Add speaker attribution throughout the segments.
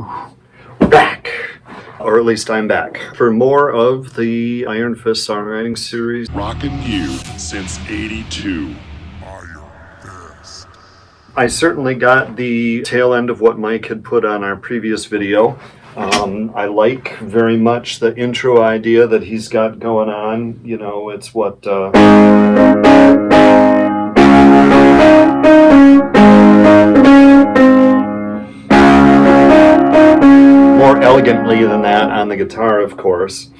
Speaker 1: We're back, or at least I'm back, for more of the Iron Fist songwriting series.
Speaker 2: Rockin' you since '82. IronFist.
Speaker 1: I certainly got the tail end of what Mike had put on our previous video. I like very much the intro idea that he's got going on. You know, it's what... more elegantly than that on the guitar, of course.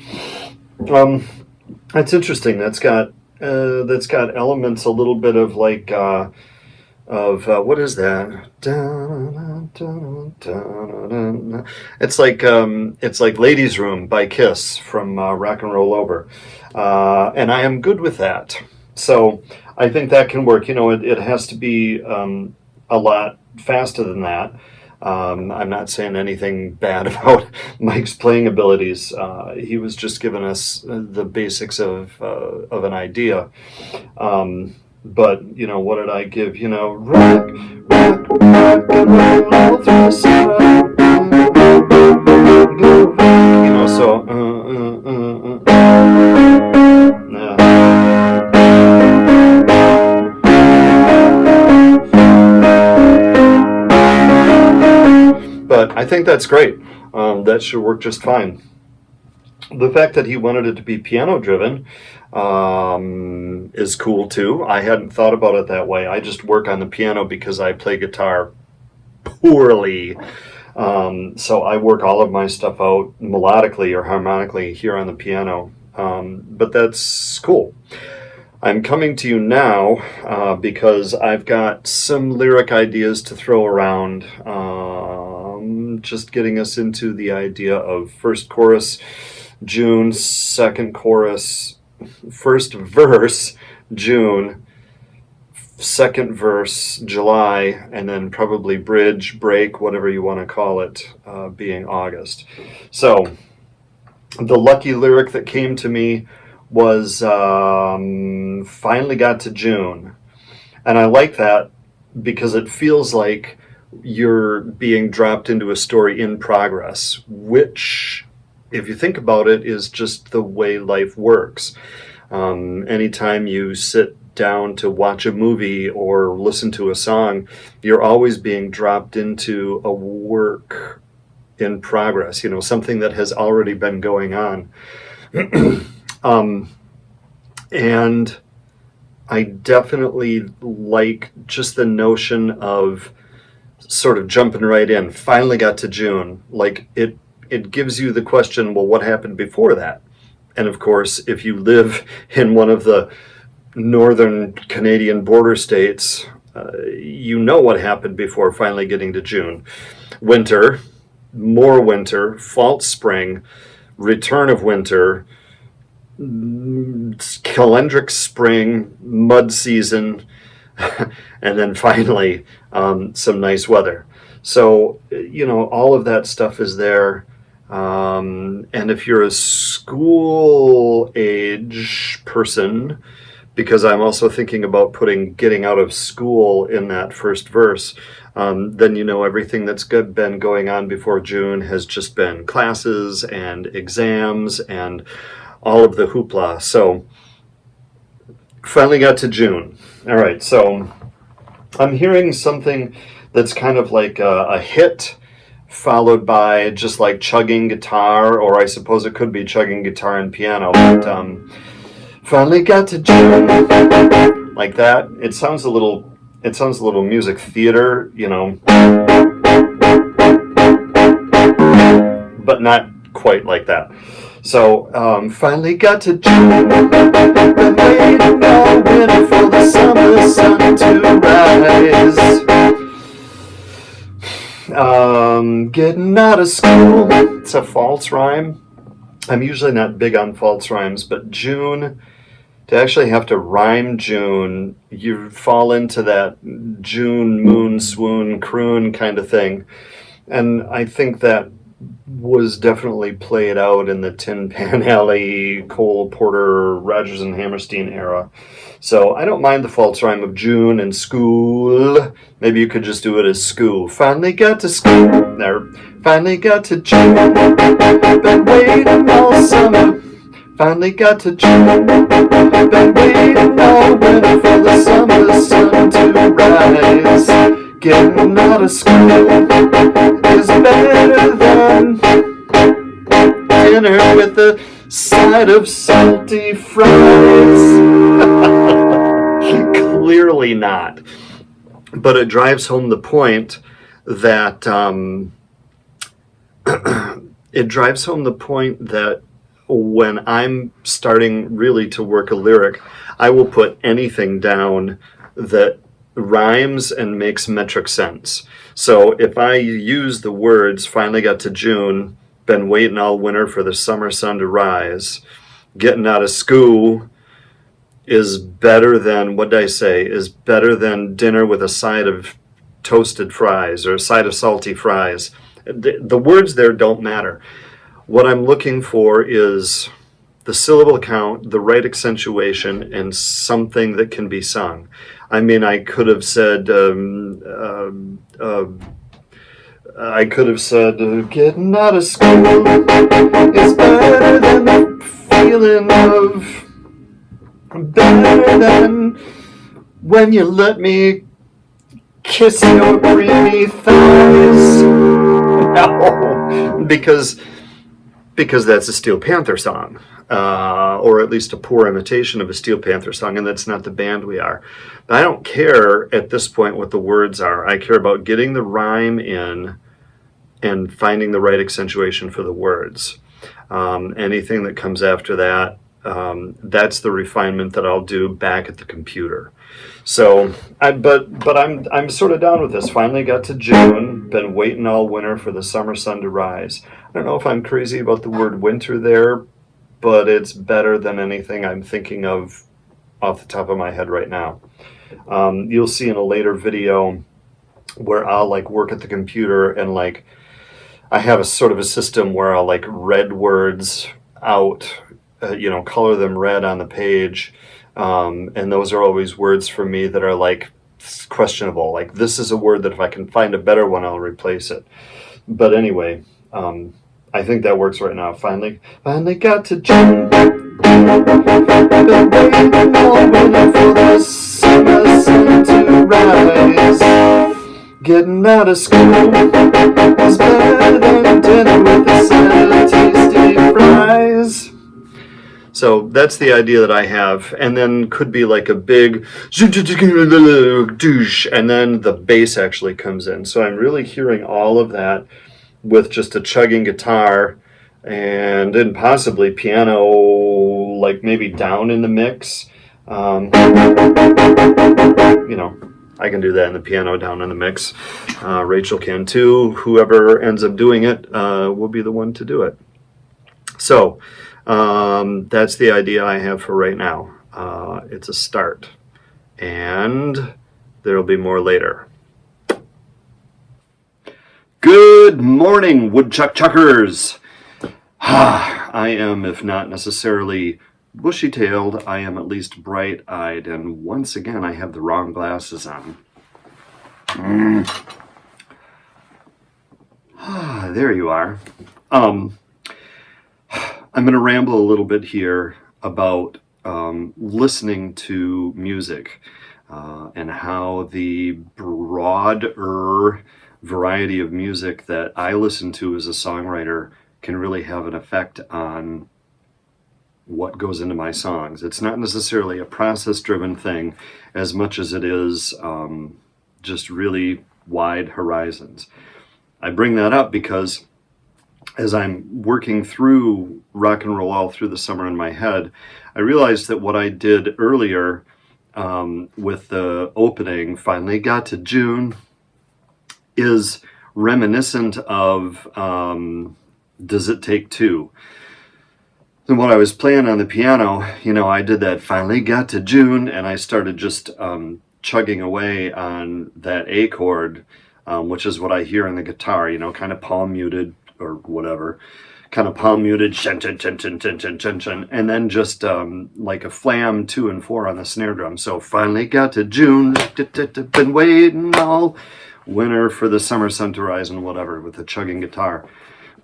Speaker 1: That's interesting. That's got elements a little bit of like what is that? It's like Ladies' Room by Kiss from Rock and Roll Over, and I am good with that. So I think that can work. You know, it has to be a lot faster than that. I'm not saying anything bad about Mike's playing abilities. He was just giving us the basics of an idea. But, you know, what did I give? You know, rock, rock, rock, and roll all through the summer. You know, so, But I think that's great. That should work just fine. The fact that he wanted it to be piano-driven is cool, too. I hadn't thought about it that way. I just work on the piano because I play guitar poorly. So I work all of my stuff out melodically or harmonically here on the piano. But that's cool. I'm coming to you now because I've got some lyric ideas to throw around. Just getting us into the idea of first chorus, June, second chorus, first verse, June, second verse, July, and then probably bridge, break, whatever you want to call it, being August. So the lucky lyric that came to me was finally got to June. And I like that because it feels like you're being dropped into a story in progress, which, if you think about it, is just the way life works. Anytime you sit down to watch a movie or listen to a song, you're always being dropped into a work in progress, you know, something that has already been going on. And I definitely like just the notion of sort of jumping right in. Finally got to June. Like it gives you the question, well, what happened before that? And of course, if you live in one of the northern Canadian border states, you know what happened before finally getting to June. Winter, more winter, false spring, return of winter, calendric spring, mud season, and then finally some nice weather. So, you know, all of that stuff is there. And if you're a school age person, because I'm also thinking about putting getting out of school in that first verse, then you know everything that's been going on before June has just been classes and exams and all of the hoopla. So finally got to June. All right, so I'm hearing something that's kind of like a hit followed by just like chugging guitar, or I suppose it could be chugging guitar and piano, but finally got to June, like that. It sounds a little music theater, you know, but not quite like that. So, finally got to June, been waiting all winter for the summer sun to rise. Getting out of school, it's a false rhyme. I'm usually not big on false rhymes, but June, to actually have to rhyme June, you fall into that June, moon, swoon, croon kind of thing. And I think that was definitely played out in the Tin Pan Alley, Cole Porter, Rodgers and Hammerstein era. So I don't mind the false rhyme of June and school. Maybe you could just do it as school. Finally got to school. There. Finally got to June. Been waiting all summer. Finally got to June. Been waiting all winter for the summer sun to rise. Getting out of school is better than dinner with a side of salty fries. Clearly not. But it drives home the point that when I'm starting really to work a lyric, I will put anything down that rhymes and makes metric sense. So if I use the words finally got to June, been waiting all winter for the summer sun to rise, getting out of school is better than, what did I say, is better than dinner with a side of toasted fries or a side of salty fries. The words there don't matter. What I'm looking for is the syllable count, the right accentuation, and something that can be sung. I mean, I could have said, getting out of school is better than the feeling of, better than when you let me kiss your creamy thighs. No, because that's a Steel Panther song, or at least a poor imitation of a Steel Panther song, and that's not the band we are. But I don't care at this point what the words are. I care about getting the rhyme in and finding the right accentuation for the words. Anything that comes after that, that's the refinement that I'll do back at the computer. So, but I'm sort of down with this. Finally got to June. Been waiting all winter for the summer sun to rise. I don't know if I'm crazy about the word winter there, but it's better than anything I'm thinking of off the top of my head right now. You'll see in a later video where I'll like work at the computer and like I have a sort of a system where I'll like red words out, color them red on the page. And those are always words for me that are like questionable. Like this is a word that if I can find a better one, I'll replace it. But anyway, I think that works right now. Finally got to June. Been waiting all winter for the summer sun to rise. Getting out of school is better than dinner with a side of tasty fries. So that's the idea that I have, and then could be like a big douche, and then the bass actually comes in. So I'm really hearing all of that with just a chugging guitar and then possibly piano, like maybe down in the mix. I can do that in the piano down in the mix. Rachel can too. Whoever ends up doing it will be the one to do it. So that's the idea I have for right now. It's a start, and there'll be more later. Good morning, woodchuck chuckers. I am, if not necessarily bushy-tailed, I am at least bright-eyed, and once again I have the wrong glasses on. There you are. I'm going to ramble a little bit here about listening to music and how the broader variety of music that I listen to as a songwriter can really have an effect on what goes into my songs. It's not necessarily a process-driven thing as much as it is just really wide horizons. I bring that up because as I'm working through rock and roll all through the summer in my head, I realized that what I did earlier with the opening, Finally Got to June, is reminiscent of Does It Take Two? And when I was playing on the piano, I did that Finally Got to June, and I started just chugging away on that A chord, which is what I hear in the guitar, kind of palm muted, or whatever, kind of palm muted, shen, shen, shen, shen, shen, shen, shen, shen, and then just like a flam 2 and 4 on the snare drum. So finally got to June, been waiting all winter for the summer sun to rise and whatever with the chugging guitar.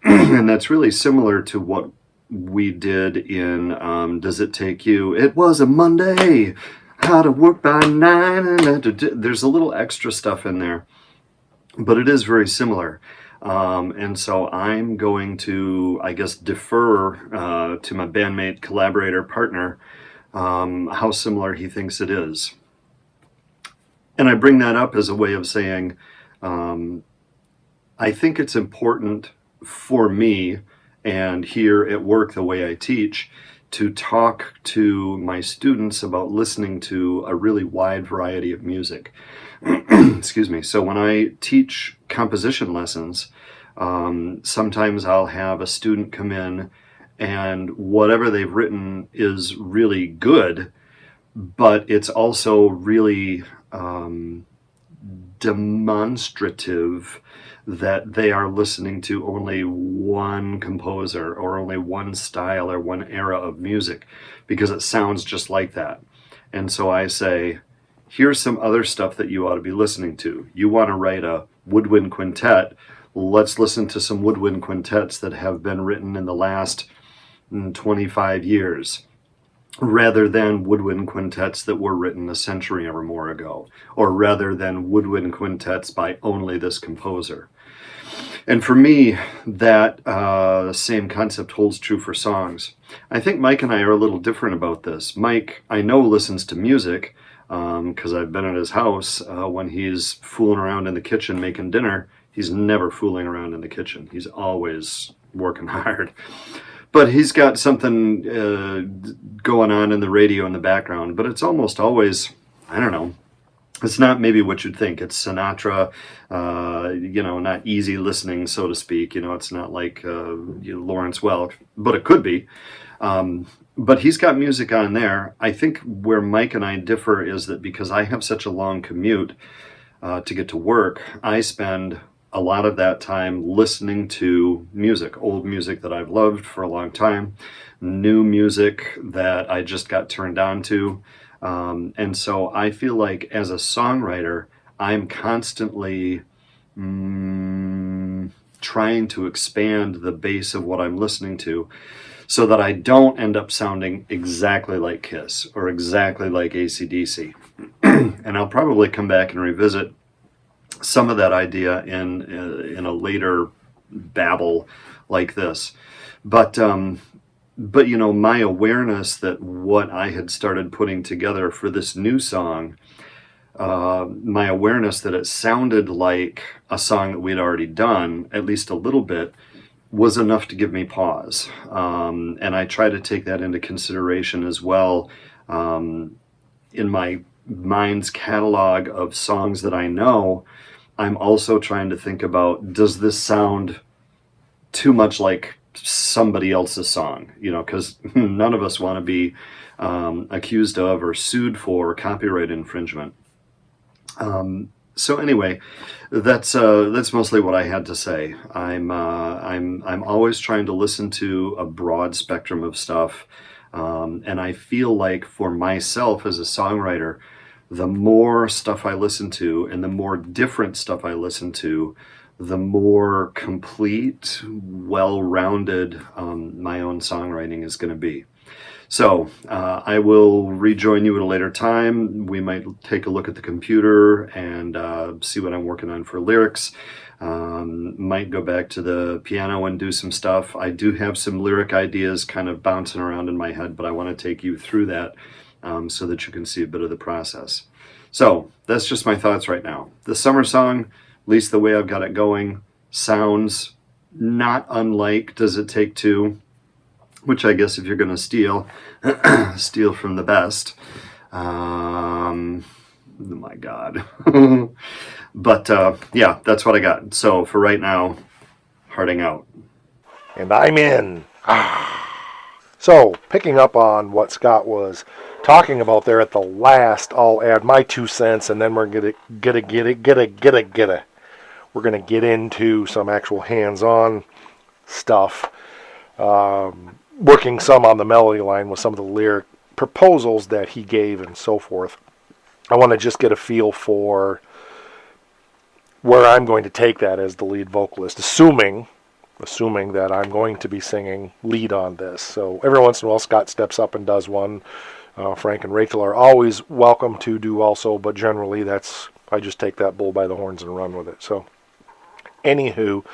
Speaker 1: And that's really similar to what we did in Does It Take You? It was a Monday, how to work by 9. And there's a little extra stuff in there, but it is very similar. And so I'm going to, I guess, defer to my bandmate, collaborator, partner, how similar he thinks it is. And I bring that up as a way of saying, I think it's important for me, and here at work, the way I teach, to talk to my students about listening to a really wide variety of music. Excuse me. So when I teach composition lessons, sometimes I'll have a student come in and whatever they've written is really good, but it's also really demonstrative that they are listening to only one composer or only one style or one era of music because it sounds just like that. And so I say, here's some other stuff that you ought to be listening to. You want to write a woodwind quintet, let's listen to some woodwind quintets that have been written in the last 25 years. Rather than woodwind quintets that were written a century or more ago, or rather than woodwind quintets by only this composer. And for me, that same concept holds true for songs. I think Mike and I are a little different about this. Mike, I know, listens to music because I've been at his house when he's fooling around in the kitchen making dinner. He's never fooling around in the kitchen. He's always working hard. But he's got something going on in the radio in the background, but it's almost always, I don't know, it's not maybe what you'd think. It's Sinatra, not easy listening, so to speak. It's not like Lawrence Welk, but it could be. But he's got music on there. I think where Mike and I differ is that because I have such a long commute to get to work, I spend a lot of that time listening to music, old music that I've loved for a long time, new music that I just got turned on to. And so I feel like as a songwriter, I'm constantly trying to expand the base of what I'm listening to so that I don't end up sounding exactly like Kiss or exactly like AC/DC. And I'll probably come back and revisit some of that idea in a later babble like this, but my awareness that what I had started putting together for this new song, my awareness that it sounded like a song that we'd already done at least a little bit, was enough to give me pause, and I try to take that into consideration as well in my mind's catalog of songs that I know. I'm also trying to think about, does this sound too much like somebody else's song? Because none of us want to be accused of or sued for copyright infringement. So anyway, that's mostly what I had to say. I'm always trying to listen to a broad spectrum of stuff, and I feel like for myself as a songwriter, the more stuff I listen to and the more different stuff I listen to, the more complete, well-rounded my own songwriting is going to be. So I will rejoin you at a later time. We might take a look at the computer and see what I'm working on for lyrics. Might go back to the piano and do some stuff. I do have some lyric ideas kind of bouncing around in my head, but I want to take you through that so that you can see a bit of the process. So that's just my thoughts right now. The summer song, at least the way I've got it going, sounds not unlike Does It Take Two, which I guess if you're going to steal from the best. Oh my God. But yeah, that's what I got. So for right now, hearting out.
Speaker 3: And I'm in. So, picking up on what Scott was talking about there at the last, I'll add my 2 cents, and then we're gonna get into some actual hands-on stuff, working some on the melody line with some of the lyric proposals that he gave and so forth. I want to just get a feel for where I'm going to take that as the lead vocalist, assuming that I'm going to be singing lead on this. So every once in a while, Scott steps up and does one. Frank and Rachel are always welcome to do also, but generally I just take that bull by the horns and run with it. So, anywho,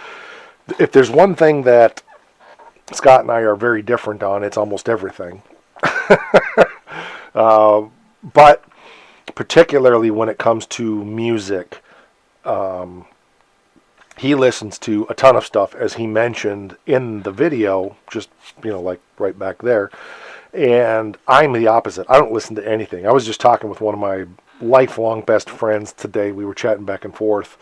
Speaker 3: if there's one thing that Scott and I are very different on, it's almost everything. But particularly when it comes to music, he listens to a ton of stuff, as he mentioned in the video, just, like right back there. And I'm the opposite. I don't listen to anything. I was just talking with one of my lifelong best friends today. We were chatting back and forth,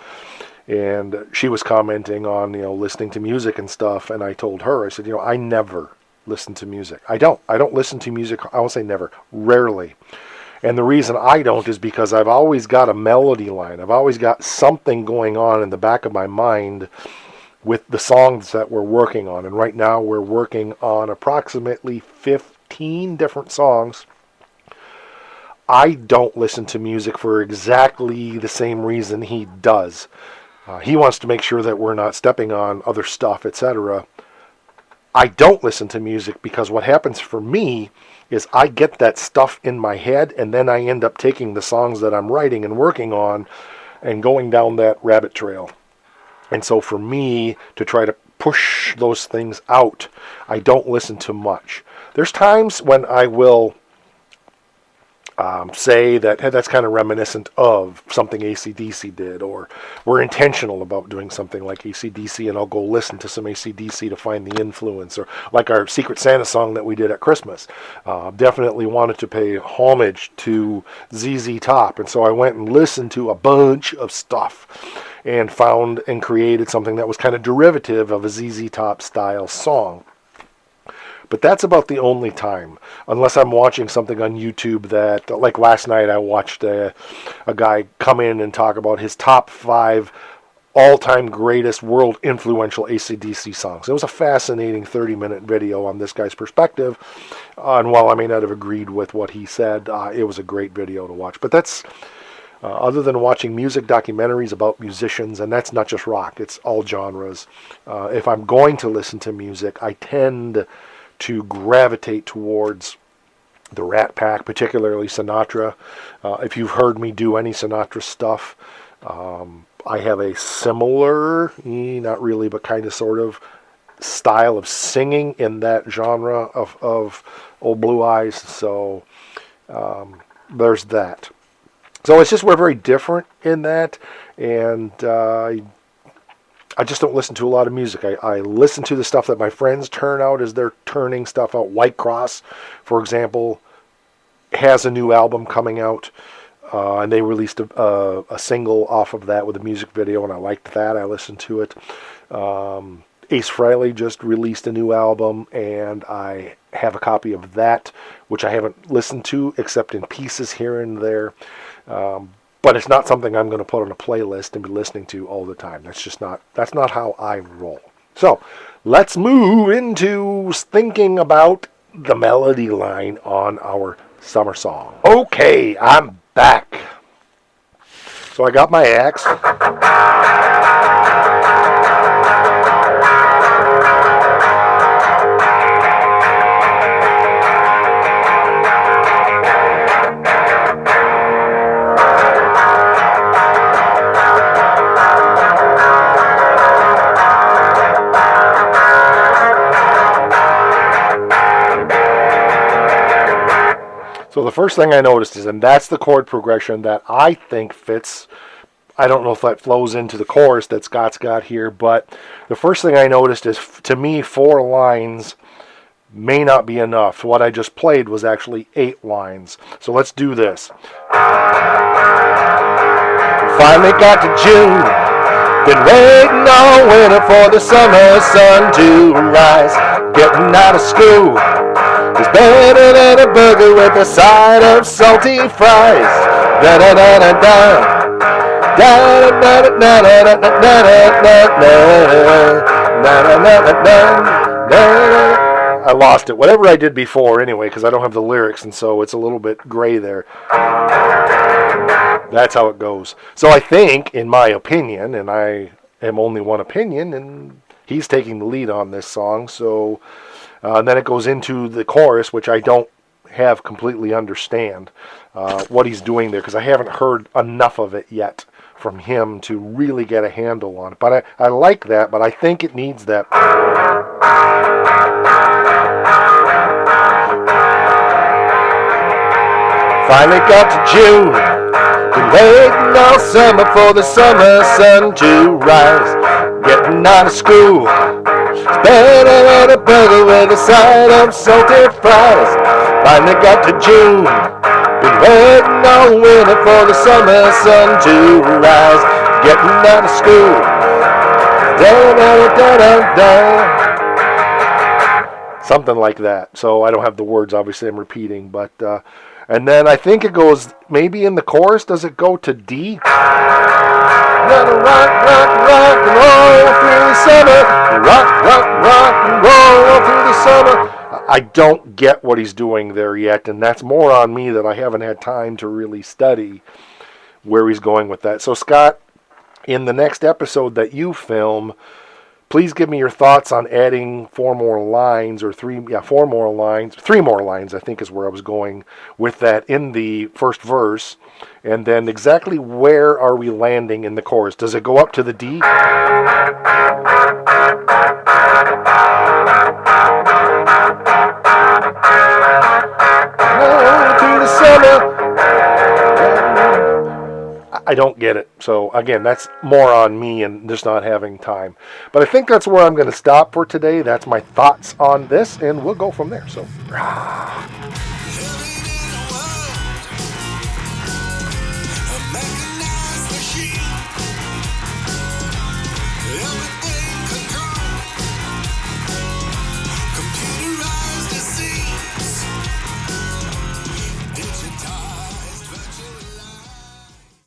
Speaker 3: and she was commenting on, listening to music and stuff. And I told her, I said, I never listen to music. I don't listen to music. I won't say never, rarely. And the reason I don't is because I've always got a melody line. I've always got something going on in the back of my mind with the songs that we're working on. And right now we're working on approximately 15 different songs. I don't listen to music for exactly the same reason he does. He wants to make sure that we're not stepping on other stuff, etc. I don't listen to music because what happens for me is I get that stuff in my head, and then I end up taking the songs that I'm writing and working on and going down that rabbit trail. And so for me to try to push those things out, I don't listen to much. There's times when I will say that, hey, that's kind of reminiscent of something AC/DC did, or we're intentional about doing something like AC/DC, and I'll go listen to some AC/DC to find the influence, or like our Secret Santa song that we did at Christmas. Definitely wanted to pay homage to ZZ Top, and so I went and listened to a bunch of stuff and found and created something that was kind of derivative of a ZZ Top style song. But that's about the only time, unless I'm watching something on YouTube that, like last night I watched a guy come in and talk about his top 5 all-time greatest world influential AC/DC songs. It was a fascinating 30-minute video on this guy's perspective, and while I may not have agreed with what he said, it was a great video to watch. But that's, other than watching music documentaries about musicians, and that's not just rock, it's all genres. If I'm going to listen to music, I tend to gravitate towards the Rat Pack, particularly Sinatra. If you've heard me do any Sinatra stuff, I have a similar, not really, but kind of sort of style of singing in that genre of Old Blue Eyes. So there's that. So it's just we're very different in that, and I just don't listen to a lot of music. I listen to the stuff that my friends turn out as they're turning stuff out. White Cross, for example, has a new album coming out, and they released a single off of that with a music video, and I liked that. I listened to it. Ace Frehley just released a new album, and I have a copy of that, which I haven't listened to except in pieces here and there. But it's not something I'm going to put on a playlist and be listening to all the time. That's not how I roll. So let's move into thinking about the melody line on our summer song. Okay, I'm back. So I got my axe. So the first thing I noticed is, and that's the chord progression that I think fits. I don't know if that flows into the chorus that Scott's got here, but the first thing I noticed is, to me, 4 lines may not be enough. What I just played was actually 8 lines. So let's do this. Finally got to June. Been waiting all winter for the summer sun to rise. Getting out of school is better than a burger with a side of salty fries. Da da da da da. Da da da da da da da da da. Na, na, na, na, na, na, na. I lost it. Whatever I did before, anyway, because I don't have the lyrics, and so it's a little bit gray there. That's how it goes. So I think, in my opinion, and I am only one opinion, and he's taking the lead on this song. So then it goes into the chorus, which I don't have completely understand what he's doing there, because I haven't heard enough of it yet from him to really get a handle on it. But I like that, but I think it needs that. Finally got to June. Been waiting all summer for the summer sun to rise. Getting out of school. Better than a burger with a side of salty fries. Finally got to June. Been waiting all winter for the summer sun to rise. Getting out of school. Da, da, da, da, da. Something like that. So I don't have the words, obviously I'm repeating, but and then I think it goes, maybe in the chorus, does it go to D? Gotta rock, rock, rock and roll through the summer. Rock, rock, rock and roll through the summer. I don't get what he's doing there yet, and that's more on me that I haven't had time to really study where he's going with that. So Scott, in the next episode that you film, please give me your thoughts on adding 4 more lines, or 3 more lines, I think is where I was going with that in the first verse. And then exactly where are we landing in the chorus? Does it go up to the D? Oh, to the summer. I don't get it. So again, that's more on me and just not having time. But I think that's where I'm going to stop for today. That's my thoughts on this, and we'll go from there. So.